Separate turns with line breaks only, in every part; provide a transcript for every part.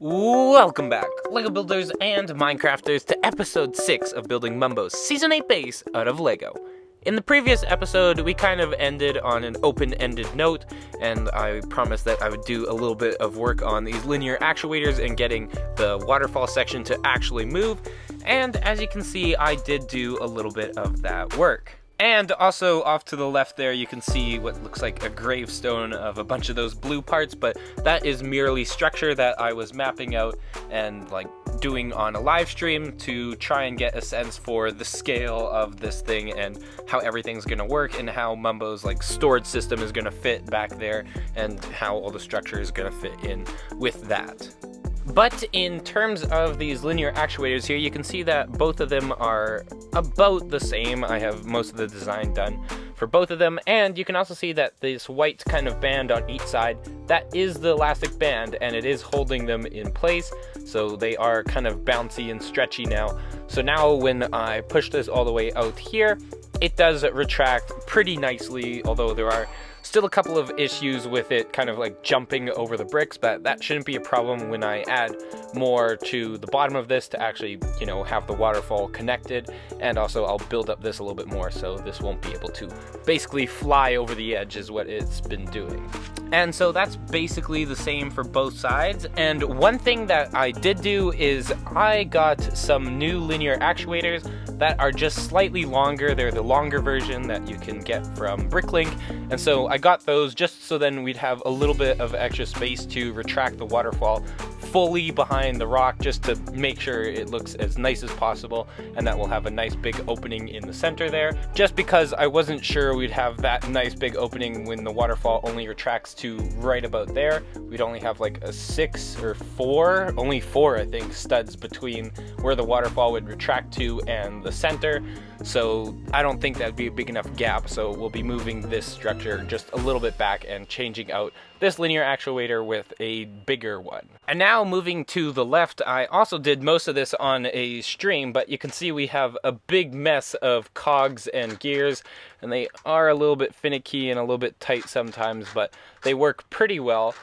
Welcome back, LEGO builders and Minecrafters, to episode 6 of building Mumbo's Season 8 base out of LEGO. In the previous episode, we kind of ended on an open-ended note, and I promised that I would do a little bit of work on these linear actuators and getting the waterfall section to actually move, and as you can see, I did do a little bit of that work. And also off to the left there, you can see what looks like a gravestone of a bunch of those blue parts, but that is merely structure that I was mapping out and doing on a live stream to try and get a sense for the scale of this thing and how everything's gonna work and how Mumbo's storage system is gonna fit back there and how all the structure is gonna fit in with that. But in terms of these linear actuators here, you can see that both of them are about the same. I have most of the design done for both of them, and you can also see that this white kind of band on each side, that is the elastic band, and it is holding them in place, so they are kind of bouncy and stretchy now. So now when I push this all the way out here, it does retract pretty nicely, although there are still a couple of issues with it kind of jumping over the bricks, but that shouldn't be a problem when I add more to the bottom of this to actually, have the waterfall connected. And also I'll build up this a little bit more so this won't be able to basically fly over the edge is what it's been doing. And so that's basically the same for both sides. And one thing that I did do is I got some new linear actuators that are just slightly longer. They're the longer version that you can get from Bricklink. And so I got those just so then we'd have a little bit of extra space to retract the waterfall fully behind the rock, just to make sure it looks as nice as possible, and that will have a nice big opening in the center there, just because I wasn't sure we'd have that nice big opening when the waterfall only retracts to right about there. We'd only have a 6 or 4, only 4 I think, studs between where the waterfall would retract to and the center, so I don't think that'd be a big enough gap, so we'll be moving this structure just a little bit back and changing out this linear actuator with a bigger one. And now moving to the left, I also did most of this on a stream, but you can see we have a big mess of cogs and gears, and they are a little bit finicky and a little bit tight sometimes, but they work pretty well.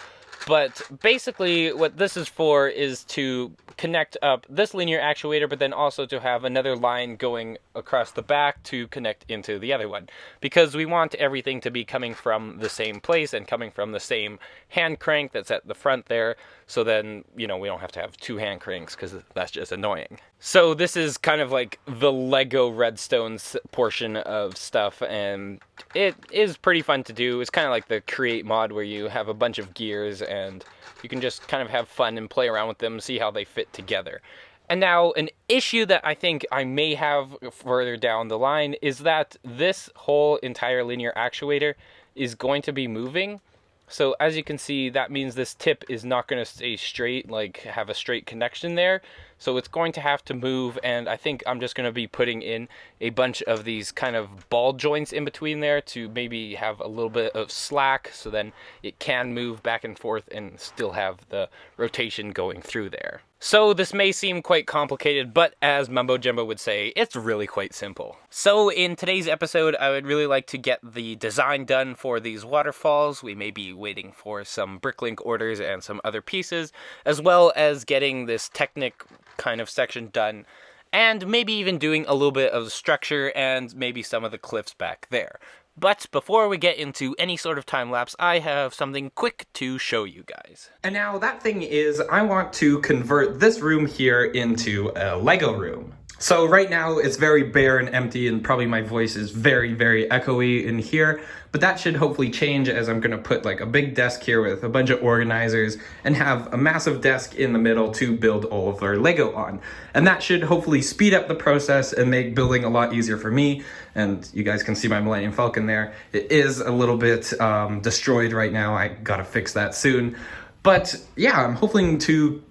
But basically what this is for is to connect up this linear actuator, but then also to have another line going across the back to connect into the other one, because we want everything to be coming from the same place and coming from the same hand crank that's at the front there, so then we don't have to have 2 hand cranks because that's just annoying. So this is kind of the Lego Redstone portion of stuff, and it is pretty fun to do. It's kind of like the create mod where you have a bunch of gears and you can just kind of have fun and play around with them, see how they fit together. And now an issue that I think I may have further down the line is that this whole entire linear actuator is going to be moving. So as you can see, that means this tip is not going to stay straight, have a straight connection there. So it's going to have to move, and I think I'm just going to be putting in a bunch of these kind of ball joints in between there to maybe have a little bit of slack, so then it can move back and forth and still have the rotation going through there. So this may seem quite complicated, but as Mumbo Jumbo would say, it's really quite simple. So in today's episode, I would really like to get the design done for these waterfalls. We may be waiting for some Bricklink orders and some other pieces, as well as getting this Technic kind of section done, and maybe even doing a little bit of the structure and maybe some of the cliffs back there. But before we get into any sort of time lapse, I have something quick to show you guys. And now that thing is, I want to convert this room here into a Lego room. So right now it's very bare and empty, and probably my voice is very, very echoey in here, but that should hopefully change as I'm gonna put a big desk here with a bunch of organizers and have a massive desk in the middle to build all of our Lego on. And that should hopefully speed up the process and make building a lot easier for me. And you guys can see my Millennium Falcon there. It is a little bit destroyed right now. I gotta fix that soon. But yeah, I'm hoping to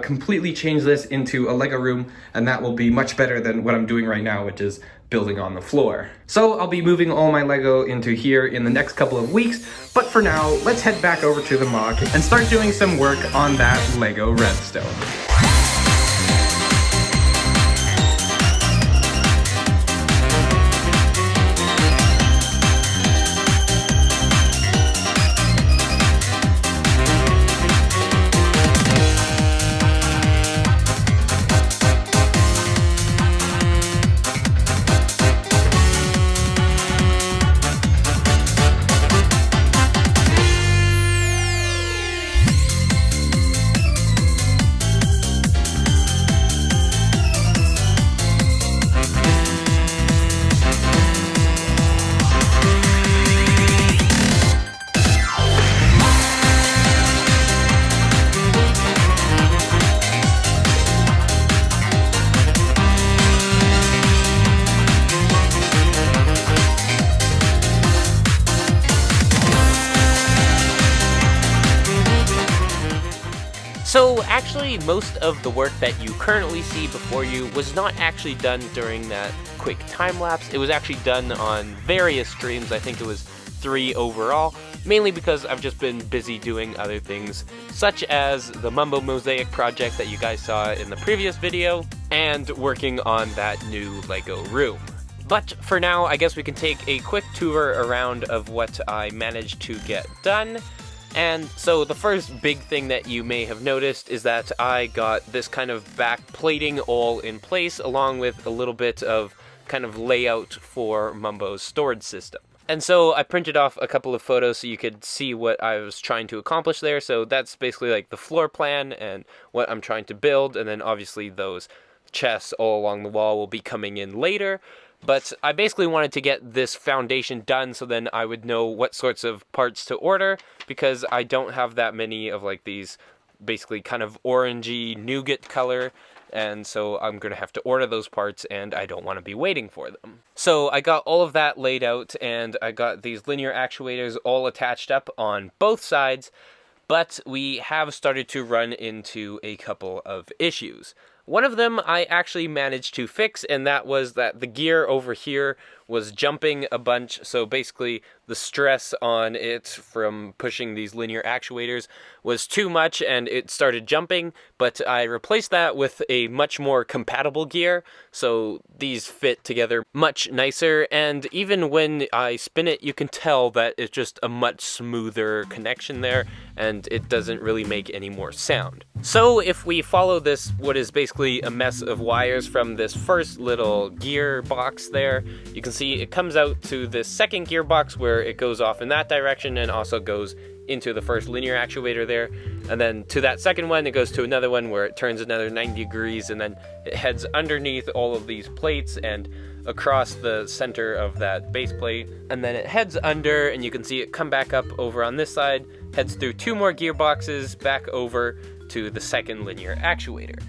completely change this into a Lego room, and that will be much better than what I'm doing right now, which is building on the floor. So I'll be moving all my Lego into here in the next couple of weeks, but for now, let's head back over to the MOC and start doing some work on that Lego Redstone. So actually, most of the work that you currently see before you was not actually done during that quick time lapse. It was actually done on various streams. I think it was 3 overall, mainly because I've just been busy doing other things, such as the Mumbo mosaic project that you guys saw in the previous video, and working on that new Lego room. But for now, I guess we can take a quick tour around of what I managed to get done. And so the first big thing that you may have noticed is that I got this kind of back plating all in place, along with a little bit of kind of layout for Mumbo's storage system. And so I printed off a couple of photos so you could see what I was trying to accomplish there. So that's basically like the floor plan and what I'm trying to build, and then obviously those chests all along the wall will be coming in later. But I basically wanted to get this foundation done so then I would know what sorts of parts to order, because I don't have that many of like these basically kind of orangey nougat color, and so I'm going to have to order those parts and I don't want to be waiting for them. So I got all of that laid out and I got these linear actuators all attached up on both sides, but we have started to run into a couple of issues. One of them I actually managed to fix, and that was that the gear over here was jumping a bunch, so basically the stress on it from pushing these linear actuators was too much and it started jumping, but I replaced that with a much more compatible gear, so these fit together much nicer, and even when I spin it you can tell that it's just a much smoother connection there, and it doesn't really make any more sound. So if we follow this, what is basically a mess of wires from this first little gear box there, you can see it comes out to this second gearbox where it goes off in that direction and also goes into the first linear actuator there, and then to that second one it goes to another one where it turns another 90 degrees, and then it heads underneath all of these plates and across the center of that base plate, and then it heads under and you can see it come back up over on this side, heads through 2 more gearboxes back over to the second linear actuator.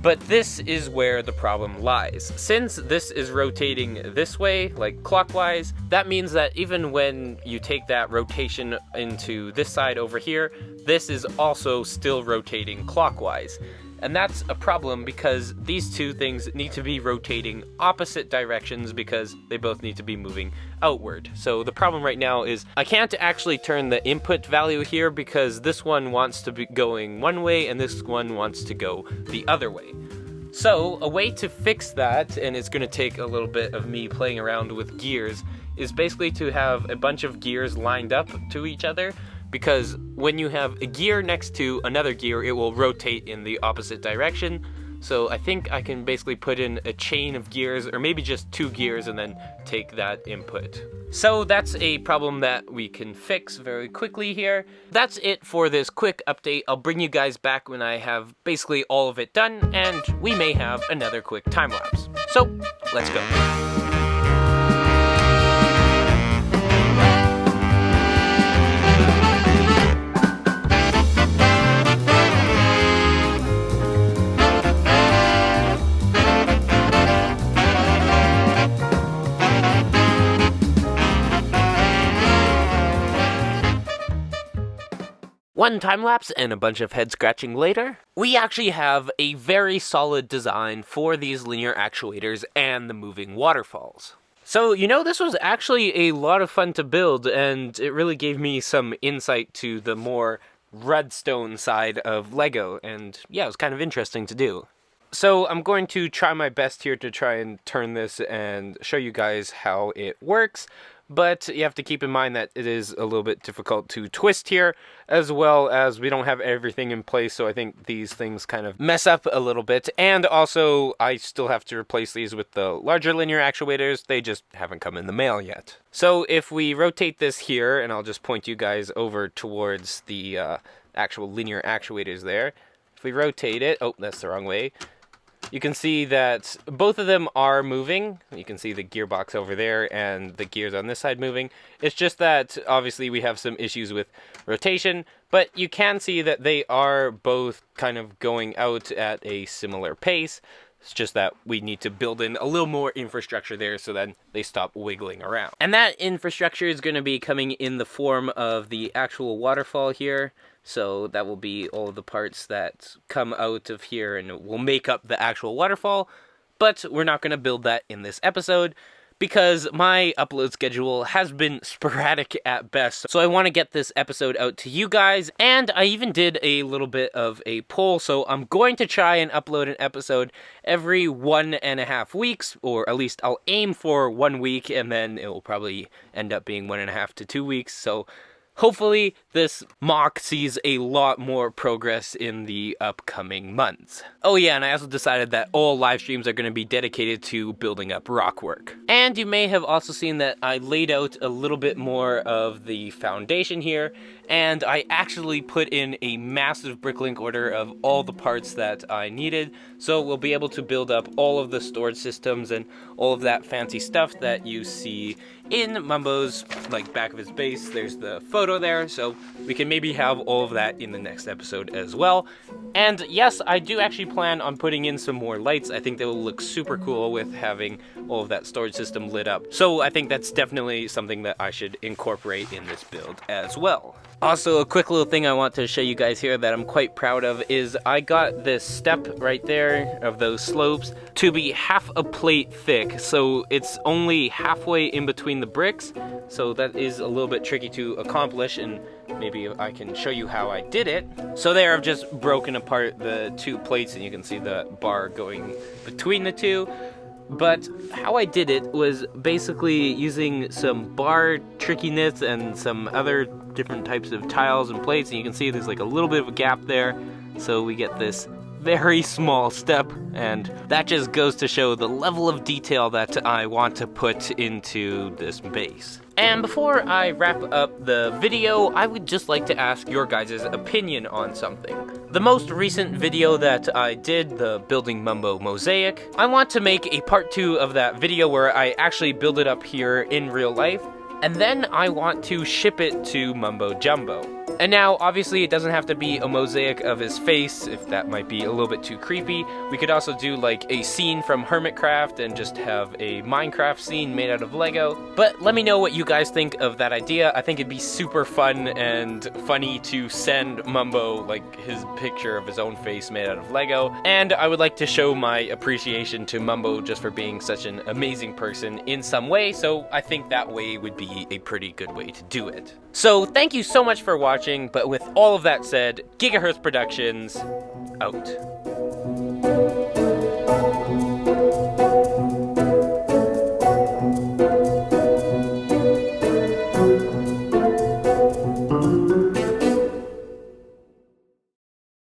But this is where the problem lies. Since this is rotating this way, like clockwise, that means that even when you take that rotation into this side over here, this is also still rotating clockwise. And that's a problem because these two things need to be rotating opposite directions because they both need to be moving outward. So the problem right now is I can't actually turn the input value here because this one wants to be going one way and this one wants to go the other way. So a way to fix that, and it's going to take a little bit of me playing around with gears, is basically to have a bunch of gears lined up to each other, because when you have a gear next to another gear, it will rotate in the opposite direction. So I think I can basically put in a chain of gears, or maybe just 2 gears, and then take that input. So that's a problem that we can fix very quickly here. That's it for this quick update. I'll bring you guys back when I have basically all of it done, and we may have another quick time lapse. So let's go. One time lapse and a bunch of head scratching later, we actually have a very solid design for these linear actuators and the moving waterfalls. So, you know, this was actually a lot of fun to build, and it really gave me some insight to the more Redstone side of Lego, and yeah, it was kind of interesting to do. So I'm going to try my best here to try and turn this and show you guys how it works. But you have to keep in mind that it is a little bit difficult to twist here, as well as we don't have everything in place, so I think these things kind of mess up a little bit. And also, I still have to replace these with the larger linear actuators. They just haven't come in the mail yet. So if we rotate this here, and I'll just point you guys over towards the actual linear actuators there. If we rotate it, oh, that's the wrong way. You can see that both of them are moving. You can see the gearbox over there and the gears on this side moving. It's just that obviously we have some issues with rotation, but you can see that they are both kind of going out at a similar pace. It's just that we need to build in a little more infrastructure there so then they stop wiggling around. And that infrastructure is going to be coming in the form of the actual waterfall here. So that will be all of the parts that come out of here and will make up the actual waterfall. But we're not going to build that in this episode, because my upload schedule has been sporadic at best. So I want to get this episode out to you guys, and I even did a little bit of a poll, so I'm going to try and upload an episode every 1.5 weeks, or at least I'll aim for 1 week, and then it will probably end up being 1.5 to 2 weeks, so hopefully this mock sees a lot more progress in the upcoming months. Oh yeah, and I also decided that all live streams are going to be dedicated to building up rockwork. And you may have also seen that I laid out a little bit more of the foundation here, and I actually put in a massive bricklink order of all the parts that I needed, so we'll be able to build up all of the storage systems and all of that fancy stuff that you see in Mumbo's, like, back of his base. There's the photo there, so we can maybe have all of that in the next episode as well. And yes, I do actually plan on putting in some more lights. I think they will look super cool with having all of that storage system lit up. So I think that's definitely something that I should incorporate in this build as well. Also, a quick little thing I want to show you guys here that I'm quite proud of is I got this step right there of those slopes to be half a plate thick, so it's only halfway in between the bricks, so that is a little bit tricky to accomplish, and maybe I can show you how I did it. So there, I've just broken apart the two plates, and you can see the bar going between the two. But how I did it was basically using some bar trickiness and some other different types of tiles and plates, and you can see there's like a little bit of a gap there, so we get this very small step, and that just goes to show the level of detail that I want to put into this base. And before I wrap up the video, I would just like to ask your guys' opinion on something. The most recent video that I did, the Building Mumbo Mosaic, I want to make a part 2 of that video where I actually build it up here in real life, and then I want to ship it to Mumbo Jumbo. And now, obviously, it doesn't have to be a mosaic of his face, if that might be a little bit too creepy. We could also do like a scene from Hermitcraft and just have a Minecraft scene made out of Lego. But let me know what you guys think of that idea. I think it'd be super fun and funny to send Mumbo like his picture of his own face made out of Lego. And I would like to show my appreciation to Mumbo just for being such an amazing person in some way, so I think that way would be a pretty good way to do it. So thank you so much for watching, but with all of that said, Gigahertz Productions, out.